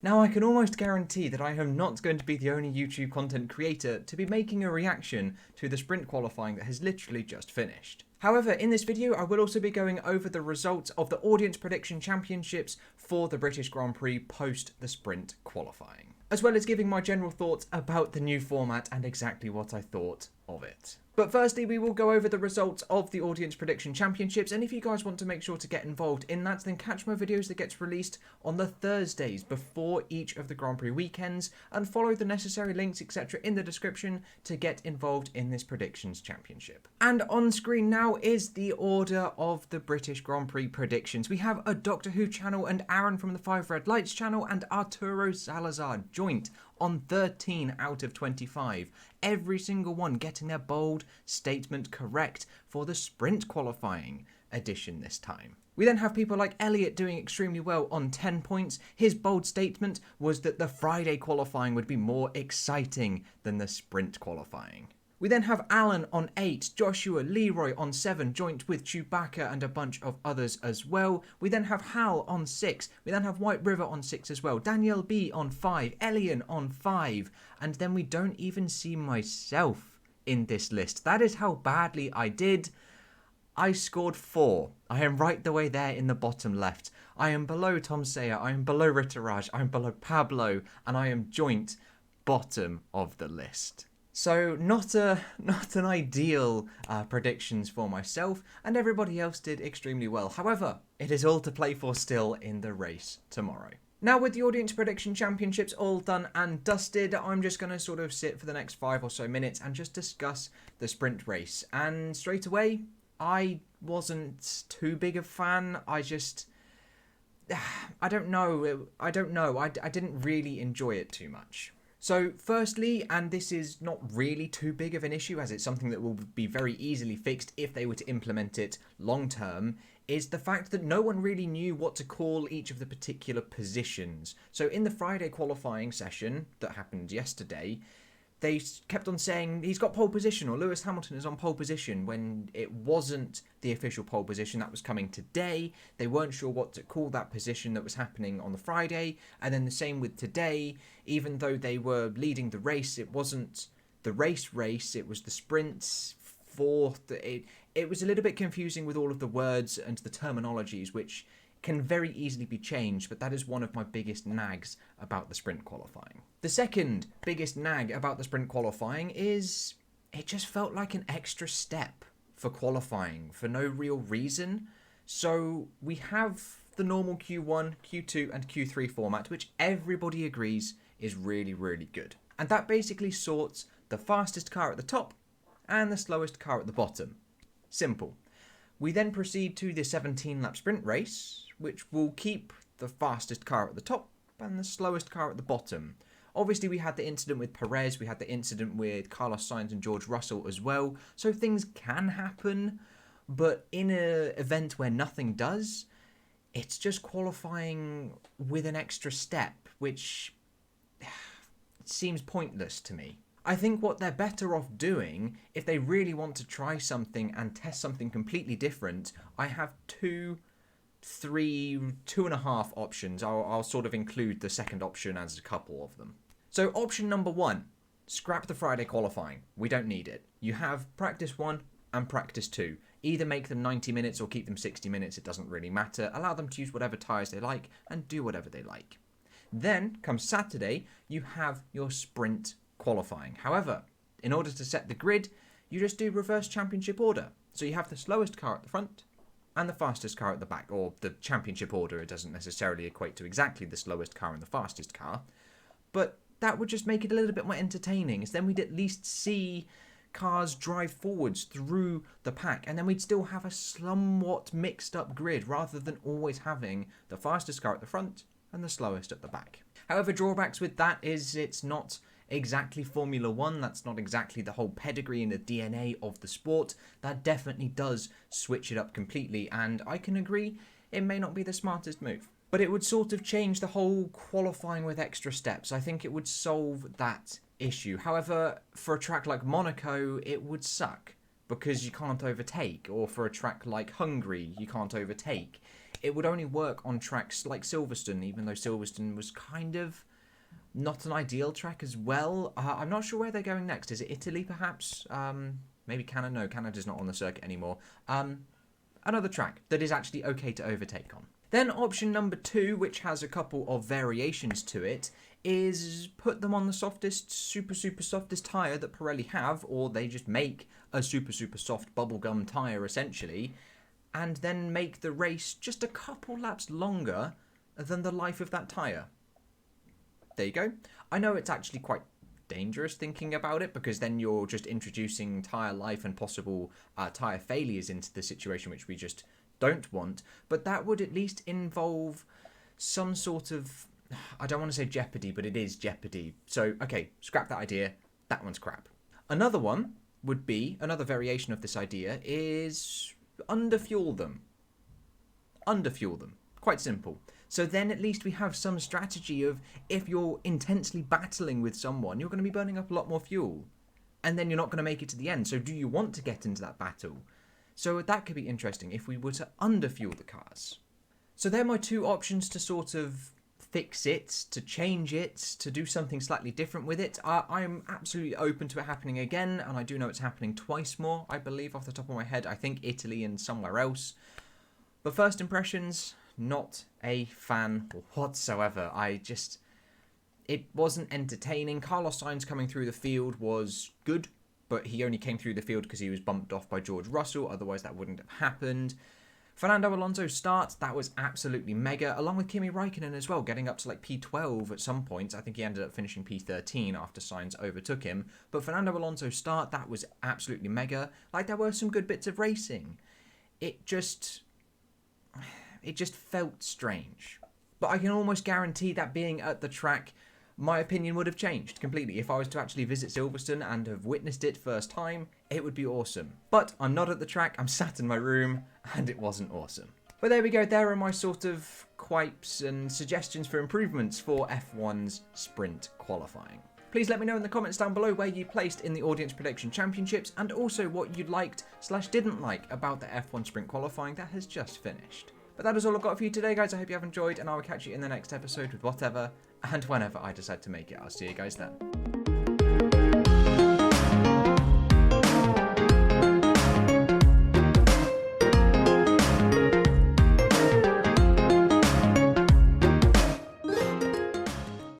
Now, I can almost guarantee that I am not going to be the only YouTube content creator to be making a reaction to the sprint qualifying that has literally just finished. However, in this video, I will also be going over the results of the Audience Prediction Championships for the British Grand Prix post the sprint qualifying, as well as giving my general thoughts about the new format and exactly what I thought of it. But firstly, we will go over the results of the Audience Prediction Championships, and if you guys want to make sure to get involved in that, then catch my videos that gets released on the Thursdays before each of the Grand Prix weekends, and follow the necessary links etc. in the description to get involved in this Predictions Championship. And on screen now is the order of the British Grand Prix predictions. We have a Doctor Who channel and Aaron from the Five Red Lights channel and Arturo Salazar joint on 13 out of 25. Every single one getting their bold statement correct for the sprint qualifying edition this time. We then have people like Elliot doing extremely well on 10 points. His bold statement was that the Friday qualifying would be more exciting than the sprint qualifying. We then have Alan on 8, Joshua, Leroy on 7, joint with Chewbacca and a bunch of others as well. We then have Hal on 6, we then have White River on 6 as well, Danielle B on 5, Elian on 5, and then we don't even see myself in this list. That is how badly I did. I scored 4. I am right the way there in the bottom left. I am below Tom Sayer, I am below Ritaraj, I am below Pablo, and I am joint bottom of the list. So not an ideal predictions for myself, and everybody else did extremely well. However, it is all to play for still in the race tomorrow. Now, with the Audience Prediction Championships all done and dusted, I'm just going to sort of sit for the next 5 or so minutes and just discuss the sprint race. And straight away, I wasn't too big a fan. I don't know. I didn't really enjoy it too much. So firstly, and this is not really too big of an issue as it's something that will be very easily fixed if they were to implement it long term, is the fact that no one really knew what to call each of the particular positions. So in the Friday qualifying session that happened yesterday, they kept on saying he's got pole position or Lewis Hamilton is on pole position when it wasn't the official pole position that was coming today. They weren't sure what to call that position that was happening on the Friday. And then the same with today, even though they were leading the race, it wasn't the race, it was the sprint fourth. It was a little bit confusing with all of the words and the terminologies, which can very easily be changed, but that is one of my biggest nags about the sprint qualifying. The second biggest nag about the sprint qualifying is it just felt like an extra step for qualifying for no real reason. So we have the normal Q1, Q2 and Q3 format, which everybody agrees is really, really good. And that basically sorts the fastest car at the top and the slowest car at the bottom. Simple. We then proceed to the 17-lap sprint race, which will keep the fastest car at the top and the slowest car at the bottom. Obviously, we had the incident with Perez, we had the incident with Carlos Sainz and George Russell as well, so things can happen, but in an event where nothing does, it's just qualifying with an extra step, which seems pointless to me. I think what they're better off doing, if they really want to try something and test something completely different, I have 2.5 options. I'll sort of include the second option as a couple of them. So option number 1, scrap the Friday qualifying. We don't need it. You have practice 1 and practice 2. Either make them 90 minutes or keep them 60 minutes. It doesn't really matter. Allow them to use whatever tyres they like and do whatever they like. Then, come Saturday, you have your sprint qualifying. However, in order to set the grid, you just do reverse championship order. So you have the slowest car at the front and the fastest car at the back, or the championship order. It doesn't necessarily equate to exactly the slowest car and the fastest car, but that would just make it a little bit more entertaining, as then we'd at least see cars drive forwards through the pack, and then we'd still have a somewhat mixed up grid rather than always having the fastest car at the front and the slowest at the back. However, drawbacks with that is it's not exactly Formula 1, that's not exactly the whole pedigree and the DNA of the sport. That definitely does switch it up completely, and I can agree it may not be the smartest move. But it would sort of change the whole qualifying with extra steps. I think it would solve that issue. However, for a track like Monaco, it would suck because you can't overtake, or for a track like Hungary, you can't overtake. it would only work on tracks like Silverstone, even though Silverstone was kind of not an ideal track as well. I'm not sure where they're going next. Is it Italy, perhaps? Maybe Canada? No, Canada's not on the circuit anymore. Another track that is actually okay to overtake on. Then option number 2, which has a couple of variations to it, is put them on the softest, super softest tyre that Pirelli have, or they just make a super soft bubblegum tyre essentially, and then make the race just a couple laps longer than the life of that tyre. There you go. I know it's actually quite dangerous thinking about it, because then you're just introducing tyre life and possible tyre failures into the situation, which we just don't want, but that would at least involve some sort of, I don't want to say jeopardy, but it is jeopardy. So, okay, scrap that idea. That one's crap. Another one would be, another variation of this idea is underfuel them. Underfuel them. Quite simple. So then at least we have some strategy of, if you're intensely battling with someone, you're going to be burning up a lot more fuel. And then you're not going to make it to the end. So do you want to get into that battle? So that could be interesting if we were to underfuel the cars. So they're my 2 options to sort of fix it, to change it, to do something slightly different with it. I'm absolutely open to it happening again, and I do know it's happening twice more, I believe, off the top of my head. I think Italy and somewhere else. But first impressions, not a fan whatsoever. It wasn't entertaining. Carlos Sainz coming through the field was good, but he only came through the field because he was bumped off by George Russell, otherwise that wouldn't have happened. Fernando Alonso's start, that was absolutely mega, along with Kimi Raikkonen as well, getting up to like P12 at some points. I think he ended up finishing P13 after Sainz overtook him. But Fernando Alonso's start, that was absolutely mega. Like, there were some good bits of racing. It just felt strange. But I can almost guarantee that being at the track, my opinion would have changed completely. If I was to actually visit Silverstone and have witnessed it first time, it would be awesome. But I'm not at the track, I'm sat in my room, and it wasn't awesome. But there we go, there are my sort of quipes and suggestions for improvements for F1's sprint qualifying. Please let me know in the comments down below where you placed in the Audience Prediction Championships, and also what you liked/didn't like about the F1 sprint qualifying that has just finished. But that is all I've got for you today, guys. I hope you have enjoyed, and I will catch you in the next episode with whatever and whenever I decide to make it. I'll see you guys then.